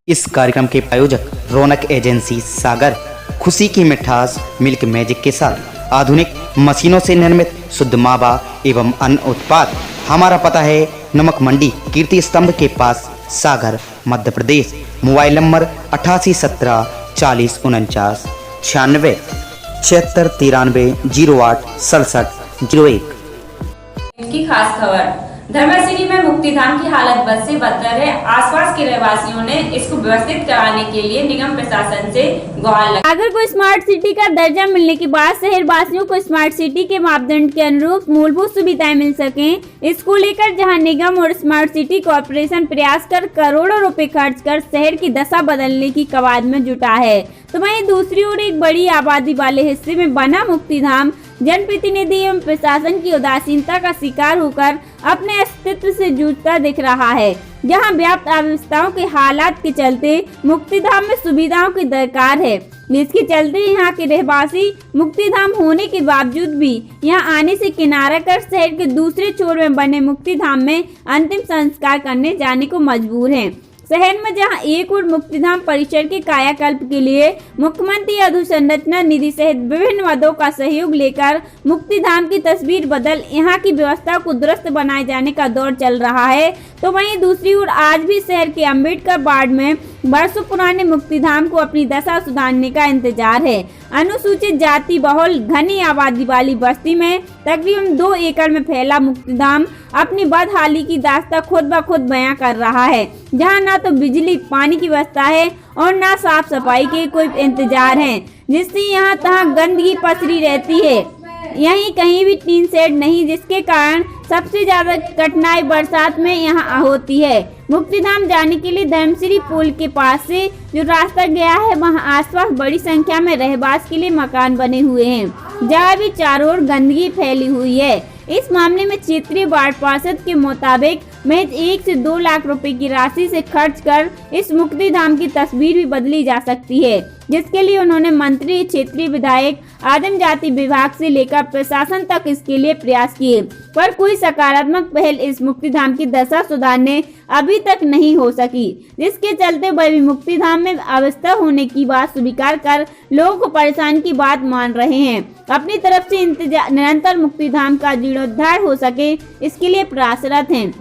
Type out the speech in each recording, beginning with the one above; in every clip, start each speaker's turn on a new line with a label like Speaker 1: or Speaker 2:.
Speaker 1: इस कार्यक्रम के आयोजक रौनक एजेंसी सागर, खुशी की मिठास मिल्क मैजिक के साथ आधुनिक मशीनों से निर्मित शुद्ध मावा एवं अन्न उत्पाद। हमारा पता है नमक मंडी कीर्ति स्तंभ के पास, सागर, मध्य प्रदेश। Mobile number 8817 40 49 96 76 93 08 67 01।
Speaker 2: की खास खबर, धर्मसिरी में मुक्तिधाम की हालत बद से बदतर है। आसपास के रहवासियों ने इसको व्यवस्थित कराने के लिए निगम प्रशासन से गुहार लगाई।
Speaker 3: सागर को स्मार्ट सिटी का दर्जा मिलने के बाद शहर वासियों को स्मार्ट सिटी के मापदंड के अनुरूप मूलभूत सुविधाएं मिल सकें, इसको लेकर जहां निगम और स्मार्ट सिटी कॉर्पोरेशन प्रयास कर करोड़ों रुपए खर्च कर शहर की दशा बदलने की कवायद में जुटा है, तो वहीं दूसरी ओर एक बड़ी आबादी वाले हिस्से में बना मुक्तिधाम जनप्रतिनिधि एवं प्रशासन की उदासीनता का शिकार होकर अपने अस्तित्व से जूझता दिख रहा है। जहां व्याप्त अव्यवस्थाओं के हालात के चलते मुक्तिधाम में सुविधाओं की दरकार है, जिसके चलते यहां के रहवासी मुक्तिधाम होने के बावजूद भी यहां आने से किनारा कर शहर के दूसरे छोर में बने मुक्तिधाम में अंतिम संस्कार करने जाने को मजबूर हैं। शहर में जहां एक और मुक्तिधाम परिसर के कायाकल्प के लिए मुख्यमंत्री अधोसंरचना निधि सहित विभिन्न मदों का सहयोग लेकर मुक्तिधाम की तस्वीर बदल यहां की व्यवस्था को दुरुस्त बनाए जाने का दौर चल रहा है, तो वहीं दूसरी ओर आज भी शहर के अम्बेडकर वार्ड में बरसों पुराने मुक्तिधाम को अपनी दशा सुधारने का इंतजार है। अनुसूचित जाति बहुल घनी आबादी वाली बस्ती में तकरीबन 2 एकड़ में फैला मुक्तिधाम अपनी बदहाली की दास्तां खुद ब खुद बयां कर रहा है, जहां ना तो बिजली पानी की व्यवस्था है और ना साफ सफाई के कोई इंतजार है, जिससे यहाँ तहाँ गंदगी पसरी रहती है। यहीं कहीं भी टीन शेड नहीं, जिसके कारण सबसे ज्यादा कठिनाई बरसात में यहाँ होती है। मुक्तिधाम जाने के लिए धर्मसिरी पुल के पास से जो रास्ता गया है, वहाँ आसपास बड़ी संख्या में रहवास के लिए मकान बने हुए हैं, जहाँ भी चारों ओर गंदगी फैली हुई है। इस मामले में क्षेत्रीय वार्ड पार्षद के मुताबिक महज 1 से 2 लाख रुपए की राशि से खर्च कर इस मुक्तिधाम की तस्वीर भी बदली जा सकती है, जिसके लिए उन्होंने मंत्री, क्षेत्रीय विधायक, आदिम जाति विभाग से लेकर प्रशासन तक इसके लिए प्रयास किए, पर कोई सकारात्मक पहल इस मुक्तिधाम की दशा सुधारने अभी तक नहीं हो सकी, जिसके चलते वह भी मुक्तिधाम में अवस्था होने की बात स्वीकार कर लोगों को परेशान की बात मान रहे हैं। अपनी तरफ से निरंतर मुक्तिधाम का जीर्णोद्धार हो सके, इसके लिए प्रयासरत हैं।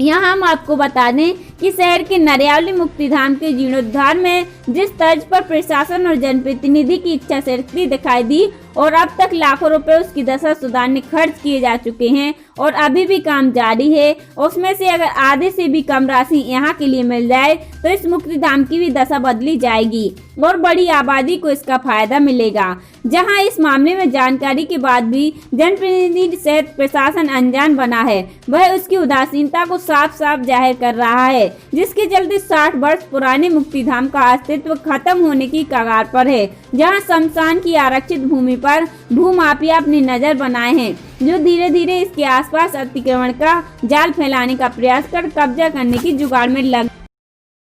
Speaker 3: यहाँ हम आपको बता दें कि शहर के नरियावली मुक्तिधाम के जीर्णोद्धार में जिस तर्ज पर प्रशासन और जनप्रतिनिधि की इच्छा शक्ति दिखाई दी और अब तक लाखों रुपए उसकी दशा सुधारने खर्च किए जा चुके हैं और अभी भी काम जारी है, उसमें से अगर आधे से भी कम राशि यहाँ के लिए मिल जाए तो इस मुक्तिधाम की भी दशा बदली जाएगी और बड़ी आबादी को इसका फायदा मिलेगा। जहां इस मामले में जानकारी के बाद भी जनप्रतिनिधि सहित प्रशासन अनजान बना है, वह उसकी उदासीनता को साफ साफ जाहिर कर रहा है, जिसके चलते 60 वर्ष पुराने मुक्तिधाम का अस्तित्व खत्म होने की कगार पर है। जहां शमशान की आरक्षित भूमि पर भूमाफिया अपनी नजर बनाए हैं, जो धीरे धीरे इसके आसपास अतिक्रमण का जाल फैलाने का प्रयास कर कब्जा करने की जुगाड़ में लग।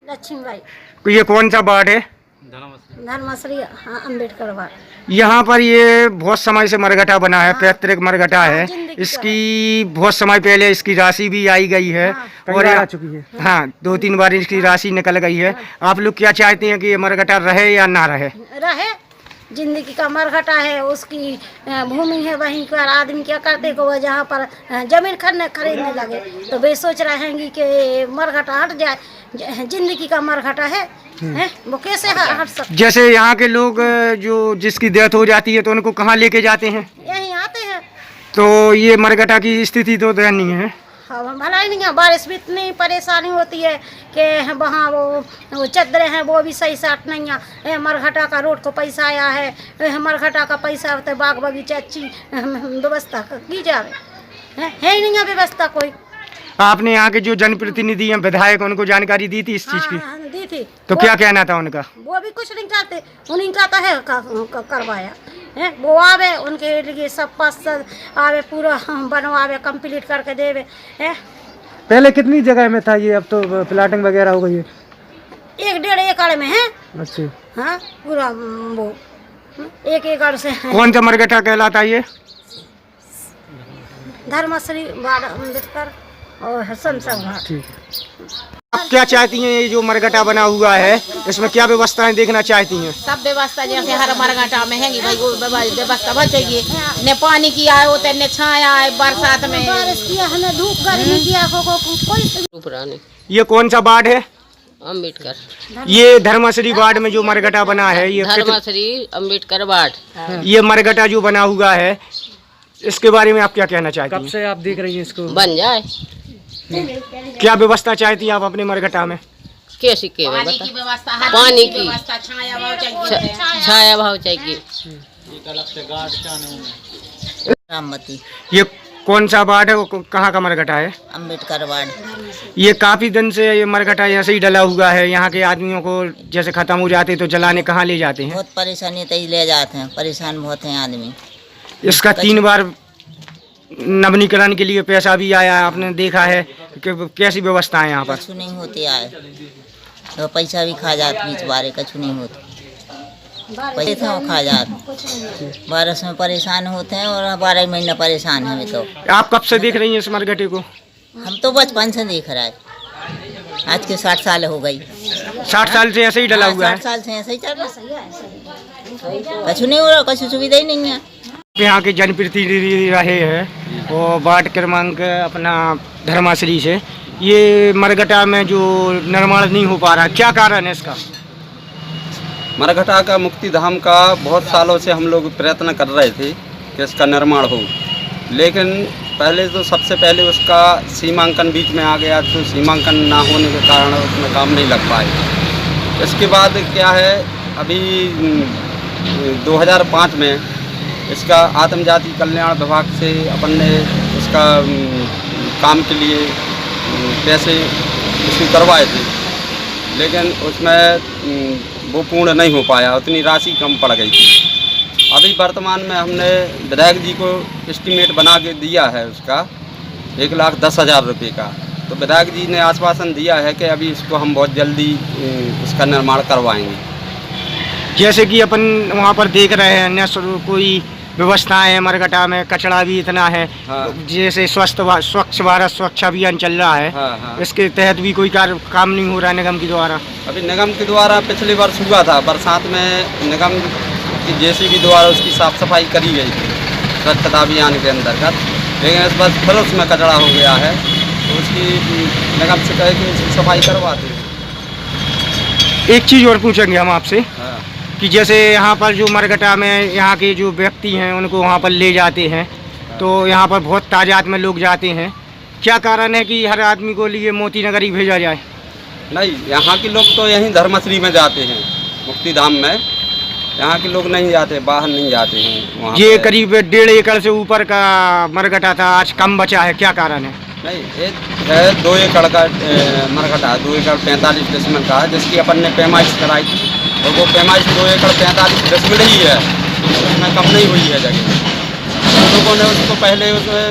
Speaker 4: लक्ष्मीबाई,
Speaker 5: ये कौन सा वार्ड है?
Speaker 4: धर्मश्री, हाँ, अम्बेडकर वार्ड।
Speaker 5: यहाँ पर ये बहुत समय से मरघटा बना है, पैतृक मरघटा है। इसकी बहुत समय पहले इसकी राशि भी आई गई है और आ चुकी है। हाँ, 2-3 बार इसकी राशि निकल गई है। आप लोग क्या चाहते हैं कि ये मरघटा रहे या ना रहे?
Speaker 4: रहे, जिंदगी का मरघटा है, उसकी भूमि है, वहीं पर आदमी क्या करते को जहाँ पर जमीन खरीदने लगे तो वे सोच रहे हैं कि मरघटा हट जाए। जिंदगी का मरघटा है, वो कैसे हट सकते?
Speaker 5: जैसे यहाँ के लोग जो जिसकी डेथ हो जाती है तो उनको कहाँ लेके जाते हैं?
Speaker 4: यहीं आते हैं।
Speaker 5: तो ये मरघटा की स्थिति तो दयनीय है।
Speaker 4: हाँ, भला ही नहीं है। बारिश में इतनी परेशानी होती है कि वहाँ वो चद्दरें हैं वो भी सही साट नहीं है। मरघटा का रोड को पैसा आया है, मरघटा का पैसा होता है, बाग बगीचा अच्छी व्यवस्था की जाए, है ही नहीं है व्यवस्था कोई।
Speaker 5: आपने यहाँ के जो जनप्रतिनिधि हैं, विधायक, उनको जानकारी दी थी इस चीज की?
Speaker 4: हाँ, दी थी।
Speaker 5: तो क्या कहना था उनका?
Speaker 4: वो भी कुछ नहीं चाहते, उन्हीं का है करवाया है। वो आवे, उनके लिए सब पास आवे, पूरा बनवावे, कंप्लीट करके देवे है।
Speaker 6: पहले कितनी जगह में था ये? अब तो प्लाटिंग वगैरह हो गई है।
Speaker 4: 1-1.5 एकड़ में है।
Speaker 6: अच्छा,
Speaker 4: हाँ, पूरा वो 1 एकड़ से है।
Speaker 5: कौन सा मरघटा कहलाता है ये?
Speaker 4: धर्मश्री वार्ड अम्बेडकर। और समसंग घाट।
Speaker 6: ठीक है।
Speaker 5: आप क्या चाहती हैं, ये जो मरघटा बना हुआ है इसमें क्या व्यवस्थाएं देखना चाहती हैं?
Speaker 7: सब व्यवस्था जैसे हर मरघटा में है भाई, वो व्यवस्था बच चाहिए। न पानी की आए होते न छाया आए बरसात में,
Speaker 4: बारिश किया हमें, धूप गर्मी किया, कोई
Speaker 5: ये कौन सा वार्ड है?
Speaker 7: अम्बेडकर,
Speaker 5: ये धर्मश्री वार्ड में जो मरघटा बना है, ये
Speaker 7: धर्मश्री अम्बेडकर वार्ड।
Speaker 5: ये मरघटा जो बना हुआ है इसके बारे में आप क्या कहना चाहती
Speaker 6: कब
Speaker 5: हैं?
Speaker 6: से आप देख रही हैं इसको?
Speaker 7: बन जाए
Speaker 5: क्या व्यवस्था चाहती हैं आप अपने मरघटा में?
Speaker 7: कैसी के पानी की व्यवस्था, पानी की छाया भाव चाहिए।
Speaker 8: राममती,
Speaker 5: ये कौन सा वार्ड है, वो कहाँ का मरघटा है?
Speaker 8: अम्बेडकर वार्ड।
Speaker 5: ये काफी दिन से ये मरघटा ऐसे ही डला हुआ है। यहाँ के आदमियों को जैसे खत्म हो जाते तो जलाने कहाँ ले जाते हैं?
Speaker 8: बहुत परेशानी तय ले जाते हैं, परेशान बहुत हैं आदमी।
Speaker 5: इसका 3 बार नवीनीकरण के लिए पैसा भी आया, आपने देखा है कि कैसी व्यवस्था है यहाँ पर?
Speaker 8: कछु नहीं होती आए तो पैसा भी खा जाते, बीच बारे कछु नहीं होती, पैसे थे वो खा जाते। बारिश में परेशान होते हैं और 12 महीना परेशान हैं तो।
Speaker 5: आप कब से देख रही हैं इस मरघटे को?
Speaker 8: हम तो बचपन से देख रहे हैं, आज के 60 साल हो गई।
Speaker 5: 60 साल से ऐसे ही डला हुआ है?
Speaker 8: 60 साल से ऐसे ही चल रहा, कछु नहीं हो रहा, कछु सुविधा ही नहीं है।
Speaker 5: यहाँ के जनप्रतिनिधि रहे हैं और वार्ड क्रमांक अपना धर्माश्री से, ये मरघटा में जो निर्माण नहीं हो पा रहा, क्या कारण है इसका?
Speaker 9: मरघटा का मुक्ति धाम का बहुत सालों से हम लोग प्रयत्न कर रहे थे कि इसका निर्माण हो, लेकिन पहले तो सबसे पहले उसका सीमांकन बीच में आ गया, तो सीमांकन ना होने के कारण उसमें काम नहीं लग पाए। इसके बाद क्या है, अभी 2005 में इसका आत्म जाति कल्याण विभाग से अपन ने उसका काम के लिए पैसे इशू करवाए थे, लेकिन उसमें वो पूर्ण नहीं हो पाया, उतनी राशि कम पड़ गई थी। अभी वर्तमान में हमने विधायक जी को एस्टीमेट बना के दिया है उसका 1,10,000 रुपये का, तो विधायक जी ने आश्वासन दिया है कि अभी इसको हम बहुत जल्दी इसका निर्माण करवाएंगे।
Speaker 5: जैसे कि अपन वहाँ पर देख रहे हैं न कोई व्यवस्थाएं है, मरघटा में कचरा भी इतना है।
Speaker 9: हाँ।
Speaker 5: जैसे स्वच्छ भारत स्वच्छ अभियान चल रहा है।
Speaker 9: हाँ।
Speaker 5: इसके तहत भी कोई काम नहीं हो रहा है निगम के द्वारा?
Speaker 9: अभी निगम के द्वारा पिछले वर्ष हुआ था, बरसात में निगम की जेसीबी द्वारा उसकी साफ सफाई करी गई थी स्वच्छता अभियान के अंतर्गत, लेकिन इस बार फिर उसमें कचरा हो गया है, तो उसकी निगम से कहे कि उसकी सफाई करवाते हैं।
Speaker 5: एक चीज़ और पूछेंगे हम आपसे
Speaker 9: हाँ।
Speaker 5: कि जैसे यहाँ पर जो मरघटा में यहाँ के जो व्यक्ति हैं उनको वहाँ पर ले जाते हैं, तो यहाँ पर बहुत तादाद में लोग जाते हैं, क्या कारण है कि हर आदमी को लिए मोती नगर ही भेजा जाए?
Speaker 9: नहीं, यहाँ के लोग तो यहीं धर्मश्री में जाते हैं, मुक्ति धाम में। यहाँ के लोग नहीं जाते, बाहर नहीं जाते हैं वहाँ।
Speaker 5: ये करीब 1.5 एकड़ से ऊपर का मरघटा था, आज कम बचा है, क्या कारण है?
Speaker 9: नहीं, एक है 2 एकड़ का मरघटा, 2 एकड़ 45 डिसमिल का है, जिसकी अपन ने पैमाइश कराई थी, और वो पैमाइश 2 एकड़ 45 डिसमिल ही है, उसमें कम नहीं हुई है जगह। हम लोगों ने उसको पहले उसमें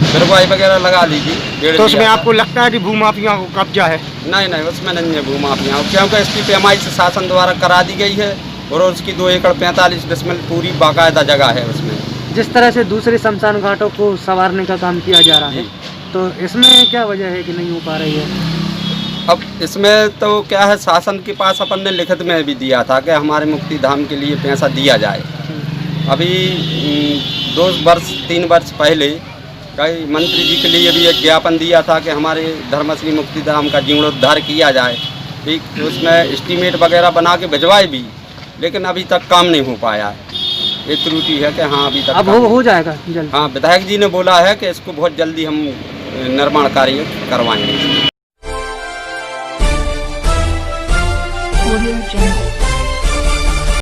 Speaker 9: बिरवाई वगैरह लगा दी थी।
Speaker 5: तो उसमें आपको लगता है कि भूमाफिया को कब्जा है?
Speaker 9: नहीं नहीं, उसमें नहीं है भूमाफिया, क्योंकि इसकी पैमाइश शासन द्वारा करा दी गई है, और उसकी 2 एकड़ 45 डिसमिल पूरी बाकायदा जगह है उसमें।
Speaker 6: जिस तरह से दूसरे शमशान घाटों को संवारने का काम किया जा रहा है, तो इसमें क्या वजह है कि नहीं हो पा रही है?
Speaker 9: अब इसमें तो क्या है, शासन के पास अपन ने लिखित में भी दिया था कि हमारे मुक्ति धाम के लिए पैसा दिया जाए। अभी 2-3 वर्ष पहले कई मंत्री जी के लिए भी एक ज्ञापन दिया था कि हमारे धर्मश्री मुक्ति धाम का जीर्णोद्धार किया जाए, ठीक, तो उसमें एस्टीमेट वगैरह बना के भिजवाए भी, लेकिन अभी तक काम नहीं हो पाया है। ये त्रुटि है कि हाँ अभी तक
Speaker 6: अब हो जाएगा जल्द?
Speaker 9: हाँ, विधायक जी ने बोला है कि इसको बहुत जल्दी हम निर्माण कार्य करवाएंगे।